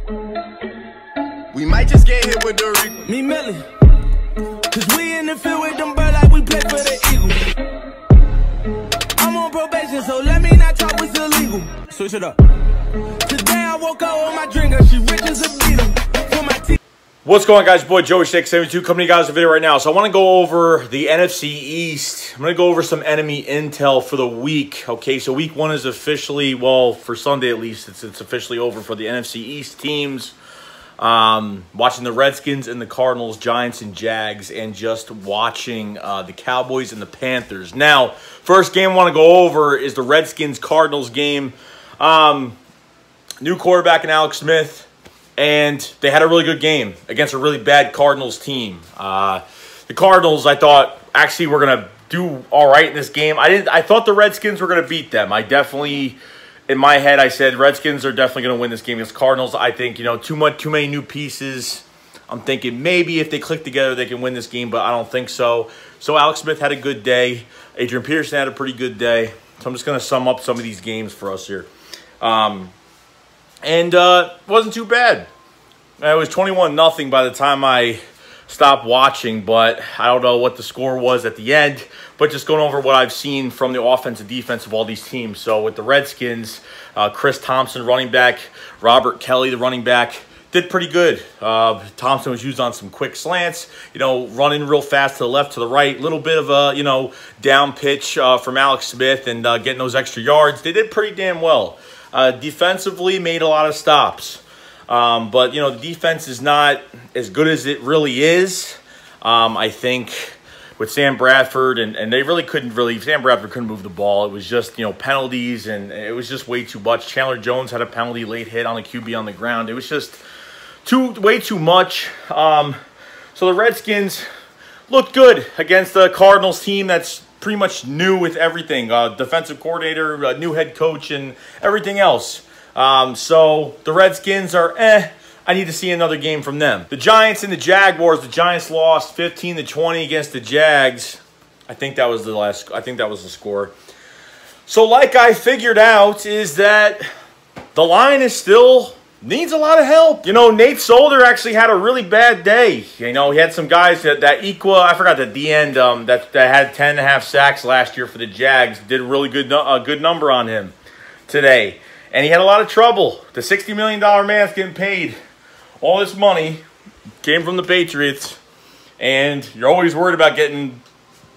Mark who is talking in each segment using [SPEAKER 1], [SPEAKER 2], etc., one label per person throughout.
[SPEAKER 1] We might just get hit with the Rico.
[SPEAKER 2] Me Millie. Cause we in the field with them bird like we play for the Eagles. I'm on probation, so let me not talk what's illegal. Switch it up. Today I woke up with my drinker, she rich as a beetle. For my teeth.
[SPEAKER 3] What's going on, guys? Your boy Joey 672 coming to you guys with a video right now. So I want to go over the NFC East. I'm going to go over some enemy intel for the week. Okay, so week one is officially, well, for Sunday at least, it's officially over for the NFC East teams. Watching the Redskins and the Cardinals, Giants and Jags, and just watching the Cowboys and the Panthers. Now, first game I want to go over is the Redskins-Cardinals game. New quarterback in Alex Smith, and they had a really good game against a really bad Cardinals team. The Cardinals, I thought, actually were going to do all right in this game. I thought the Redskins were going to beat them. I definitely... In my head, I said Redskins are definitely going to win this game against Cardinals. I think, you know, too many new pieces. I'm thinking maybe if they click together, they can win this game, but I don't think so. So Alex Smith had a good day. Adrian Peterson had a pretty good day. So I'm just going to sum up some of these games for us here. It wasn't too bad. It was 21-0 by the time I stopped watching, but I don't know what the score was at the end. But just going over what I've seen from the offense and defense of all these teams. So with the Redskins, Chris Thompson, running back, Robert Kelly, the running back, did pretty good. Thompson was used on some quick slants, you know, running real fast to the left, to the right. Little bit of a, you know, down pitch from Alex Smith and getting those extra yards. They did pretty damn well. Defensively, made a lot of stops. But, you know, the defense is not as good as it really is. I think... with Sam Bradford, and they really couldn't Sam Bradford couldn't move the ball. It was just, you know, penalties, and it was just way too much. Chandler Jones had a penalty, late hit on the QB on the ground. It was just way too much. So the Redskins looked good against the Cardinals team that's pretty much new with everything. Defensive coordinator, new head coach, and everything else. So the Redskins are I need to see another game from them. The Giants and the Jaguars. The Giants lost 15-20 against the Jags. I think that was the score. So like I figured out is that the line is still needs a lot of help. You know, Nate Solder actually had a really bad day. You know, he had some guys that equal, I forgot at the end, that had 10.5 sacks last year for the Jags. Did a really good number on him today. And he had a lot of trouble. The $60 million man's getting paid. All this money came from the Patriots, and you're always worried about getting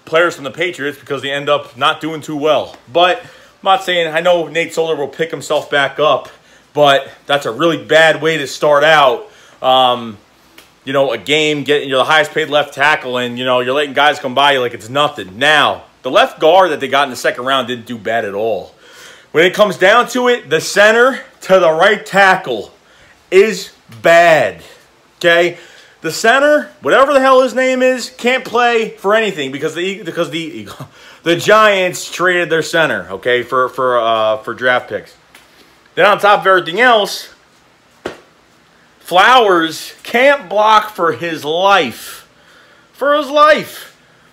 [SPEAKER 3] players from the Patriots because they end up not doing too well. But I'm not saying, I know Nate Solder will pick himself back up, but that's a really bad way to start out. You know, a game, you're the highest paid left tackle, and, you know, you're letting guys come by you like it's nothing. Now, the left guard that they got in the second round didn't do bad at all. When it comes down to it, the center to the right tackle is bad. Okay, the center, whatever the hell his name is, can't play for anything because the Giants traded their center, okay, for draft picks. Then on top of everything else, Flowers can't block for his life.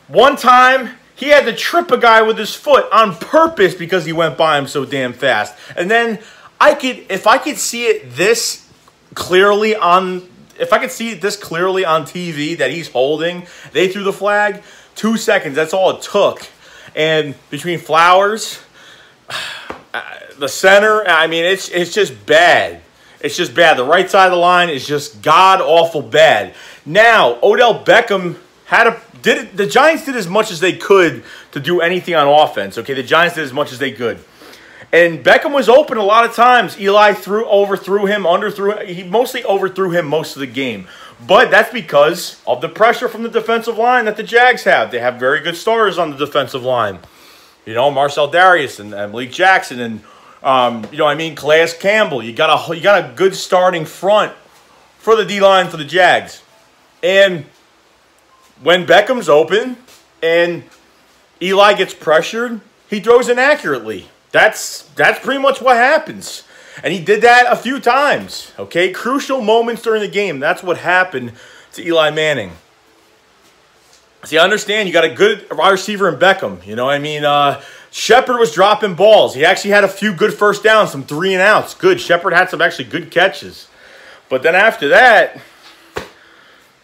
[SPEAKER 3] One time he had to trip a guy with his foot on purpose because he went by him so damn fast. And then if I could see it this clearly on TV that he's holding, they threw the flag, 2 seconds, that's all it took. And between Flowers, the center, I mean, it's just bad. It's just bad. The right side of the line is just god-awful bad. Now, Odell Beckham the Giants did as much as they could to do anything on offense. Okay, the Giants did as much as they could. And Beckham was open a lot of times. Eli overthrew him, underthrew him. He mostly overthrew him most of the game. But that's because of the pressure from the defensive line that the Jags have. They have very good starters on the defensive line. You know, Marcel Darius and Malik Jackson and, you know what I mean, Calais Campbell. You got a good starting front for the D-line for the Jags. And when Beckham's open and Eli gets pressured, he throws inaccurately. That's pretty much what happens. And he did that a few times, okay? Crucial moments during the game. That's what happened to Eli Manning. See, I understand you got a good wide receiver in Beckham. You know what I mean? Shepard was dropping balls. He actually had a few good first downs, some 3-and-outs. Good. Shepard had some actually good catches. But then after that,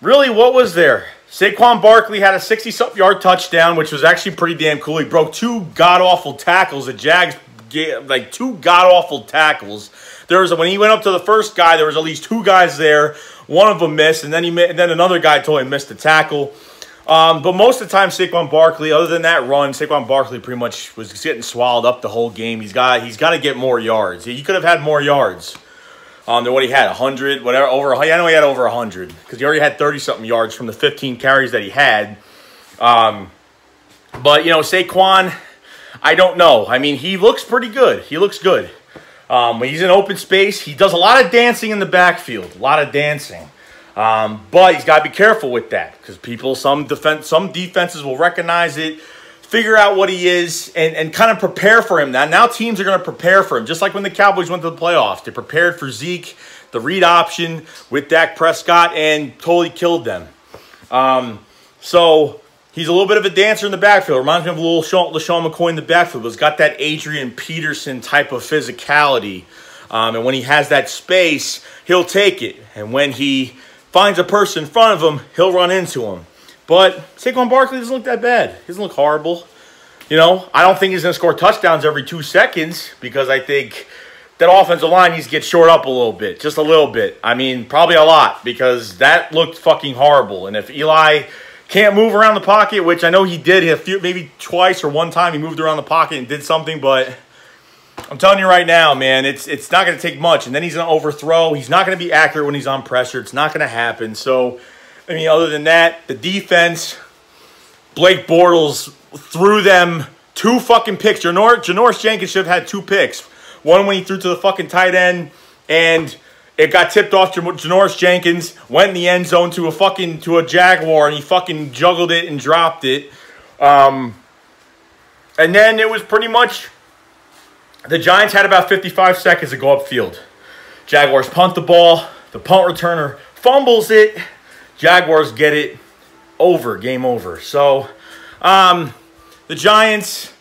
[SPEAKER 3] really, what was there? Saquon Barkley had a 60-something yard touchdown, which was actually pretty damn cool. He broke 2 god-awful tackles. The Jags gave, like, 2 god-awful tackles. When he went up to the first guy, there was at least 2 guys there. One of them missed, and then another guy totally missed the tackle. But most of the time, Saquon Barkley, other than that run, Saquon Barkley pretty much was getting swallowed up the whole game. He's got to get more yards. He could have had more yards than what he had, 100, whatever. I know he had over 100 because he already had 30-something yards from the 15 carries that he had. But, you know, Saquon, I don't know. I mean, he looks pretty good. He looks good. When he's in open space, he does a lot of dancing in the backfield, a lot of dancing. But he's got to be careful with that because some defenses will recognize it, figure out what he is, and kind of prepare for him. Now teams are going to prepare for him, just like when the Cowboys went to the playoffs. They prepared for Zeke, the read option with Dak Prescott, and totally killed them. So he's a little bit of a dancer in the backfield. Reminds me of a little LaShawn McCoy in the backfield. He's got that Adrian Peterson type of physicality. And when he has that space, he'll take it. And when he finds a person in front of him, he'll run into him. But Saquon Barkley doesn't look that bad. He doesn't look horrible. You know, I don't think he's going to score touchdowns every 2 seconds because I think that offensive line needs to get shored up a little bit. Just a little bit. I mean, probably a lot because that looked fucking horrible. And if Eli can't move around the pocket, which I know he did maybe twice or one time he moved around the pocket and did something, but I'm telling you right now, man, it's not going to take much. And then he's going to overthrow. He's not going to be accurate when he's on pressure. It's not going to happen. So, I mean, other than that, the defense, Blake Bortles threw them 2 fucking picks. Janoris Jenkins should have had 2 picks. One when he threw to the fucking tight end, and it got tipped off to Janoris Jenkins, went in the end zone to a Jaguar, and he fucking juggled it and dropped it. And then it was pretty much the Giants had about 55 seconds to go upfield. Jaguars punt the ball. The punt returner fumbles it. Jaguars get it. Game over. So, the Giants,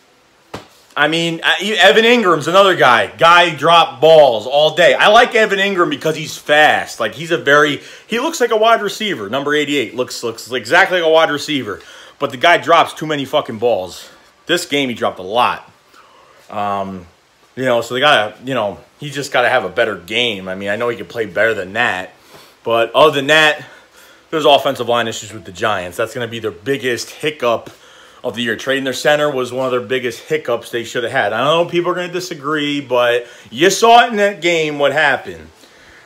[SPEAKER 3] I mean, Evan Ingram's another guy. Guy dropped balls all day. I like Evan Ingram because he's fast. Like, he looks like a wide receiver. Number 88 looks exactly like a wide receiver. But the guy drops too many fucking balls. This game, he dropped a lot. You know, so they gotta, you know, he just gotta have a better game. I mean, I know he could play better than that. But other than that, there's offensive line issues with the Giants. That's going to be their biggest hiccup of the year. Trading their center was one of their biggest hiccups they should have had. I know people are going to disagree, but you saw it in that game what happened.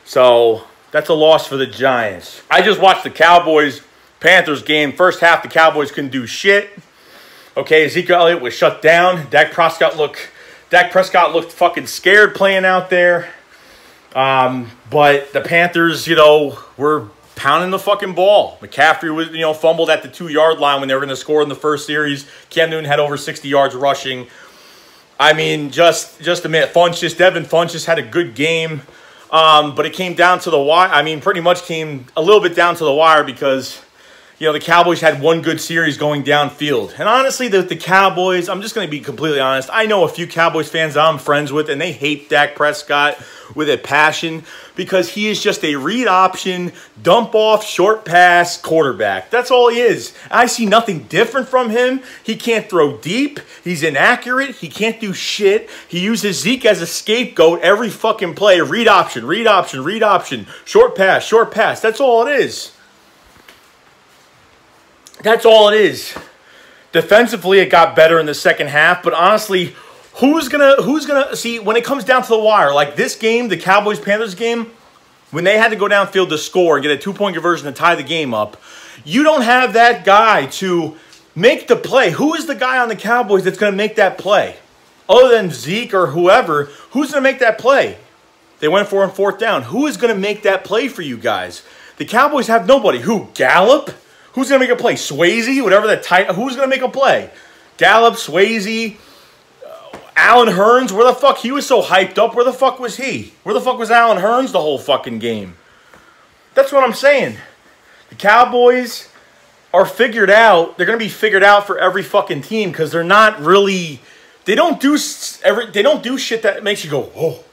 [SPEAKER 3] So that's a loss for the Giants. I just watched the Cowboys-Panthers game. First half, the Cowboys couldn't do shit. Okay, Ezekiel Elliott was shut down. Dak Prescott looked fucking scared playing out there. But the Panthers, you know, were pounding the fucking ball. McCaffrey was, you know, fumbled at the 2-yard line when they were going to score in the first series. Cam Newton had over 60 yards rushing. I mean, just a minute. Devin Funchess had a good game. But it came down to the wire. I mean, pretty much came a little bit down to the wire because, you know, the Cowboys had one good series going downfield. And honestly, the Cowboys, I'm just going to be completely honest. I know a few Cowboys fans that I'm friends with, and they hate Dak Prescott with a passion because he is just a read option, dump off, short pass quarterback. That's all he is. I see nothing different from him. He can't throw deep. He's inaccurate. He can't do shit. He uses Zeke as a scapegoat every fucking play. Read option, read option, read option, short pass, short pass. That's all it is. That's all it is. Defensively, it got better in the second half, but honestly, who's gonna see when it comes down to the wire? Like this game, the Cowboys-Panthers game, when they had to go downfield to score and get a 2-point conversion to tie the game up, you don't have that guy to make the play. Who is the guy on the Cowboys that's going to make that play? Other than Zeke or whoever, who's going to make that play? They went for it on 4th down. Who is going to make that play for you guys? The Cowboys have nobody. Who? Gallup? Who's going to make a play? Swayze? Whatever that tight. Who's going to make a play? Gallup, Swayze, Allen Hurns. Where the fuck? He was so hyped up. Where the fuck was he? Where the fuck was Allen Hurns the whole fucking game? That's what I'm saying. The Cowboys are figured out. They're going to be figured out for every fucking team because they're not really. They don't do shit that makes you go, oh.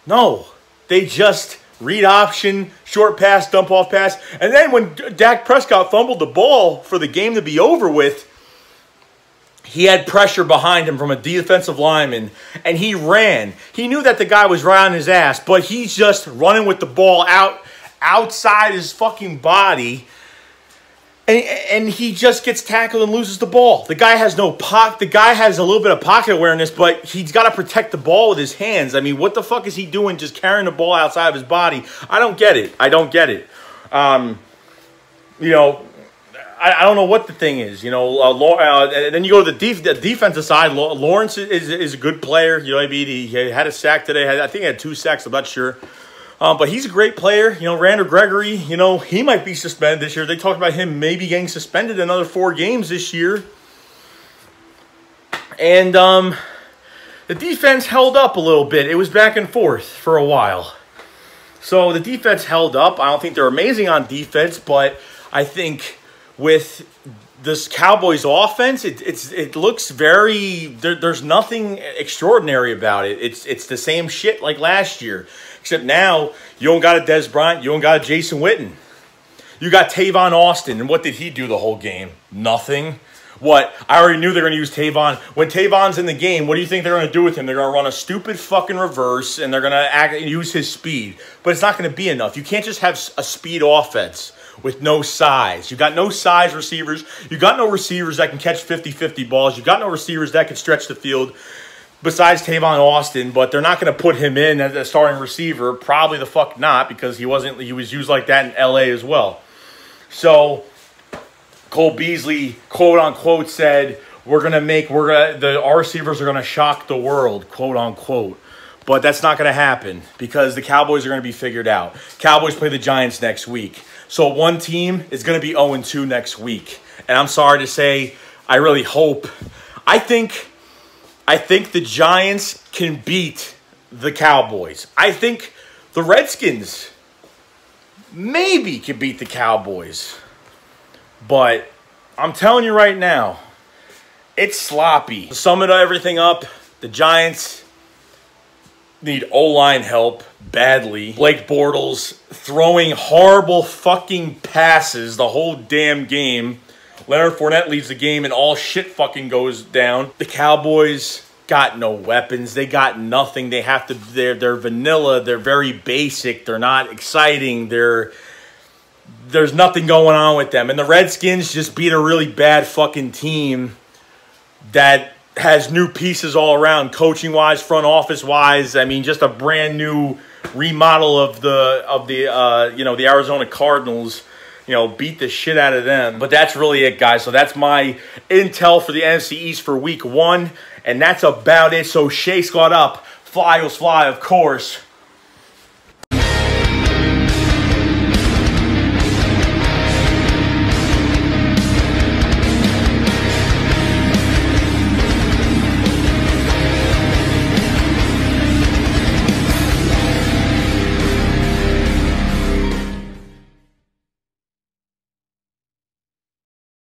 [SPEAKER 3] No. They just read option, short pass, dump off pass. And then when Dak Prescott fumbled the ball for the game to be over with, he had pressure behind him from a defensive lineman, and he ran. He knew that the guy was right on his ass, but he's just running with the ball outside his fucking body, and he just gets tackled and loses the ball. The guy has no pocket. The guy has a little bit of pocket awareness, but he's got to protect the ball with his hands. I mean, what the fuck is he doing just carrying the ball outside of his body? I don't get it. I don't get it. You know, I don't know what the thing is, you know. And then you go to the defensive side. Lawrence is a good player. You know what I mean? He had a sack today. I think he had 2 sacks. I'm not sure. But he's a great player. You know, Randall Gregory, you know, he might be suspended this year. They talked about him maybe getting suspended another 4 games this year. And the defense held up a little bit. It was back and forth for a while. So the defense held up. I don't think they're amazing on defense, but I think with this Cowboys offense, it looks very, there's nothing extraordinary about it. It's the same shit like last year, except now you don't got a Dez Bryant, you don't got a Jason Witten. You got Tavon Austin, and what did he do the whole game? Nothing. What? I already knew they were going to use Tavon. When Tavon's in the game, what do you think they're going to do with him? They're going to run a stupid fucking reverse, and they're going to use his speed. But it's not going to be enough. You can't just have a speed offense with no size. You got no size receivers. You got no receivers that can catch 50-50 balls. You got no receivers that can stretch the field besides Tavon Austin, but they're not going to put him in as a starting receiver. Probably the fuck not, because he was used like that in LA as well. So Cole Beasley, quote unquote, said, our receivers are gonna shock the world, quote unquote. But that's not gonna happen because the Cowboys are gonna be figured out. Cowboys play the Giants next week. So one team is going to be 0-2 next week. And I'm sorry to say, I really hope. I think the Giants can beat the Cowboys. I think the Redskins maybe can beat the Cowboys. But I'm telling you right now, it's sloppy. To sum everything up, the Giants need O-line help badly. Blake Bortles throwing horrible fucking passes the whole damn game. Leonard Fournette leaves the game and all shit fucking goes down. The Cowboys got no weapons. They got nothing. They're vanilla. They're very basic. They're not exciting. There's nothing going on with them. And the Redskins just beat a really bad fucking team that has new pieces all around, coaching-wise, front office-wise. I mean, just a brand new remodel of the Arizona Cardinals. You know, beat the shit out of them. But that's really it, guys. So that's my intel for the NFC East for Week 1, and that's about it. So Shea Scott up, fly, Eagles fly, of course.